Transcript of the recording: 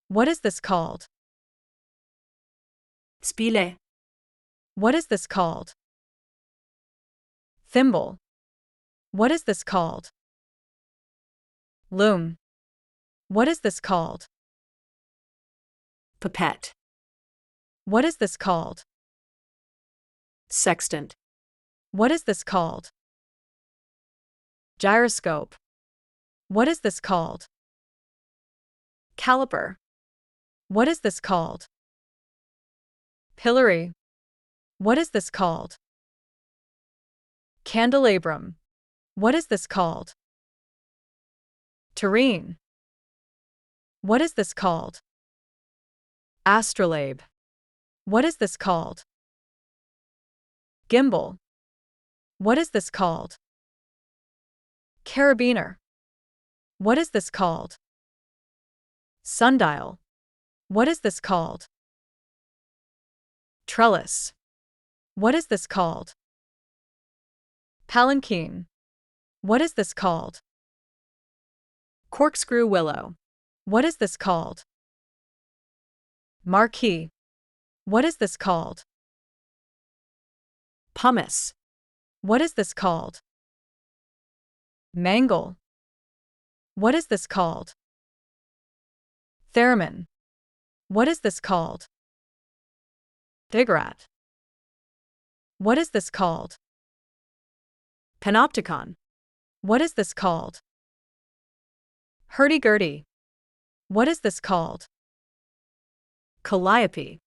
What is this called? Spile. What is this called? Thimble. What is this called? Loom. What is this called? Pipette. What is this called? Sextant. What is this called? Gyroscope. What is this called? Caliper. What is this called? Pillory. What is this called? Candelabrum. What is this called? Tureen. What is this called? Astrolabe. What is this called? Gimbal. What is this called? Carabiner. What is this called? Sundial. What is this called? Trellis. What is this called? Palanquin. What is this called? Corkscrew willow. What is this called? Marquee. What is this called? Pumice. What is this called? Mangle. What is this called? Theremin. What is this called? Digrat. What is this called? Panopticon. What is this called? Hurdy-gurdy. What is this called? Calliope.